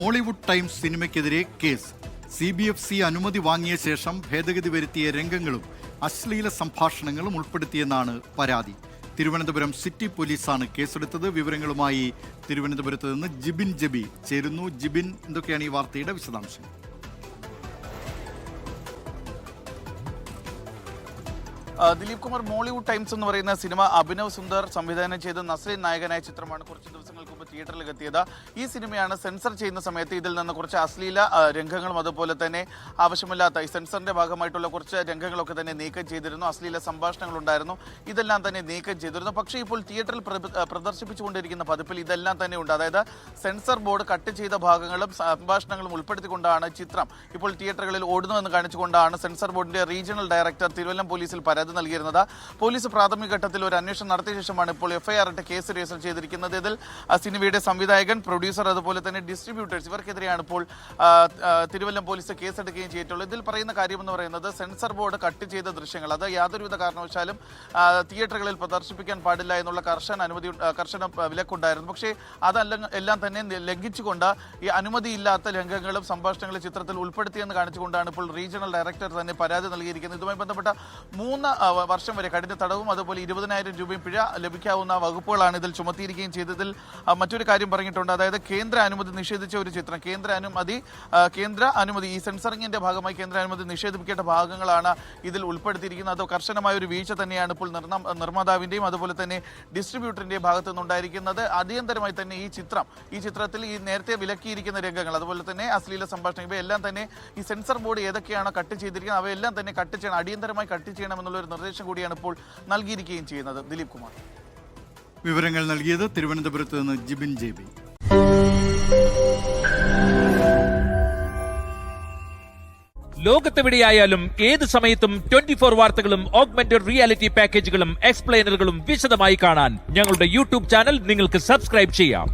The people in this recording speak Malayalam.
ഹോളിവുഡ് ടൈംസ് സിനിമയ്ക്കെതിരെ കേസ്. CBFC അനുമതി വാങ്ങിയ ശേഷം ഭേദഗതി വരുത്തിയ രംഗങ്ങളും അശ്ലീല സംഭാഷണങ്ങളും ഉൾപ്പെടുത്തിയെന്നാണ് പരാതി. തിരുവനന്തപുരം സിറ്റി പോലീസാണ് കേസെടുത്തത്. വിവരങ്ങളുമായി തിരുവനന്തപുരത്ത് നിന്ന് ജിബിൻ ജബി ചേരുന്നു. ജിബിൻ, എന്തൊക്കെയാണ് ഈ വാർത്തയുടെ വിശദാംശങ്ങൾ? ദിലീപ് കുമാർ, മോളിവുഡ് ടൈംസ് എന്ന് പറയുന്ന സിനിമ അഭിനവ് സുന്ദർ സംവിധാനം ചെയ്ത് നസ്രീൻ നായകനായ ചിത്രമാണ് കുറച്ച് ദിവസങ്ങൾക്ക് മുമ്പ് തിയേറ്ററിൽ എത്തിയത്. ഈ സിനിമയാണ് സെൻസർ ചെയ്യുന്ന സമയത്ത് ഇതിൽ നിന്ന് കുറച്ച് അശ്ലീല രംഗങ്ങളും അതുപോലെ തന്നെ ആവശ്യമില്ലാത്ത ഈ സെൻസറിന്റെ ഭാഗമായിട്ടുള്ള കുറച്ച് രംഗങ്ങളൊക്കെ തന്നെ നീക്കം ചെയ്തിരുന്നു. അശ്ലീല സംഭാഷണങ്ങളുണ്ടായിരുന്നു, ഇതെല്ലാം തന്നെ നീക്കം ചെയ്തിരുന്നു. പക്ഷേ ഇപ്പോൾ തിയേറ്ററിൽ പ്രദർശിപ്പിച്ചുകൊണ്ടിരിക്കുന്ന പതിപ്പിൽ ഇതെല്ലാം തന്നെ ഉണ്ട്. അതായത് സെൻസർ ബോർഡ് കട്ട് ചെയ്ത ഭാഗങ്ങളും സംഭാഷണങ്ങളും ഉൾപ്പെടുത്തിക്കൊണ്ടാണ് ചിത്രം ഇപ്പോൾ തിയേറ്ററുകളിൽ ഓടുന്നതെന്ന് കാണിച്ചുകൊണ്ടാണ് സെൻസർ ബോർഡിന്റെ റീജിയണൽ ഡയറക്ടർ തിരുവല്ലം പോലീസിൽ പരാതി നൽകിയിരുന്നത്. പോലീസ് പ്രാഥമിക ഘട്ടത്തിൽ ഒരു അന്വേഷണം നടത്തിയ ശേഷമാണ് ഇപ്പോൾ FIR ഇട്ട് കേസ് രജിസ്റ്റർ ചെയ്തിരിക്കുന്നത്. ഇതിൽ സിനിമയുടെ സംവിധായകൻ, പ്രൊഡ്യൂസർ, അതുപോലെ തന്നെ ഡിസ്ട്രിബ്യൂട്ടേഴ്സ് ഇവർക്കെതിരെയാണ് ഇപ്പോൾ തിരുവല്ലം പോലീസ് കേസെടുക്കുകയും ചെയ്തിട്ടുള്ളത്. ഇതിൽ പറയുന്ന കാര്യമെന്ന് പറയുന്നത് സെൻസർ ബോർഡ് കട്ട് ചെയ്ത ദൃശ്യങ്ങൾ അത് യാതൊരുവിധ കാരണവശാലും തിയേറ്ററുകളിൽ പ്രദർശിപ്പിക്കാൻ പാടില്ല എന്നുള്ള കർശന വിലക്കുണ്ടായിരുന്നു. പക്ഷേ എല്ലാം തന്നെ ലംഘിച്ചുകൊണ്ട് ഈ അനുമതിയില്ലാത്ത രംഗങ്ങളും സംഭാഷണങ്ങളും ചിത്രത്തിൽ ഉൾപ്പെടുത്തിയെന്ന് കാണിച്ചുകൊണ്ടാണ് ഇപ്പോൾ റീജിയണൽ ഡയറക്ടർ തന്നെ പരാതി നൽകിയിരിക്കുന്നത്. ഇതുമായി ബന്ധപ്പെട്ട 3 വർഷം വരെ കഠിന തടവും അതുപോലെ 20,000 രൂപയും പിഴ ലഭിക്കാവുന്ന വകുപ്പുകളാണ് ഇതിൽ ചുമത്തിയിരിക്കുകയും ചെയ്തതിൽ മറ്റൊരു കാര്യം പറഞ്ഞിട്ടുണ്ട്. അതായത് കേന്ദ്ര അനുമതി നിഷേധിച്ച ഒരു ചിത്രം, കേന്ദ്ര അനുമതി ഈ സെൻസറിങ്ങിന്റെ ഭാഗമായി കേന്ദ്ര അനുമതി നിഷേധിക്കേണ്ട ഭാഗങ്ങളാണ് ഇതിൽ ഉൾപ്പെടുത്തിയിരിക്കുന്നത്. അത് കർശനമായ ഒരു വീഴ്ച തന്നെയാണ് ഇപ്പോൾ നിർമ്മാതാവിന്റെയും അതുപോലെ തന്നെ ഡിസ്ട്രിബ്യൂട്ടറിന്റെയും ഭാഗത്തു നിന്നുണ്ടായിരിക്കുന്നത്. അടിയന്തരമായി തന്നെ ഈ ചിത്രത്തിൽ ഈ നേരത്തെ വിലക്കിയിരിക്കുന്ന രംഗങ്ങൾ അതുപോലെ തന്നെ അശ്ലീല സംഭാഷണം ഇവയെല്ലാം തന്നെ ഈ സെൻസർ ബോർഡ് ഏതൊക്കെയാണോ കട്ട് ചെയ്തിരിക്കുന്നത് അവയെല്ലാം തന്നെ കട്ട് ചെയ്യണം, അടിയന്തരമായി കട്ട് ചെയ്യണമെന്നുള്ള ഒരു നിർദ്ദേശം കൂടിയാണ് ഇപ്പോൾ നൽകിയിരിക്കുകയും ചെയ്യുന്നത്. ദിലീപ് കുമാർ, വിവരങ്ങൾ നൽകിയത് തിരുവനന്തപുരത്ത് നിന്ന് ജിബിൻ ജെബി. ലോകത്തെവിടെയായാലും ഏത് സമയത്തും 24 വാർത്തകളും ഓഗ്മെന്റഡ് റിയാലിറ്റി പാക്കേജുകളും എക്സ്പ്ലെയിനറുകളും വിശദമായി കാണാൻ ഞങ്ങളുടെ YouTube ചാനൽ നിങ്ങൾക്ക് സബ്സ്ക്രൈബ് ചെയ്യാം.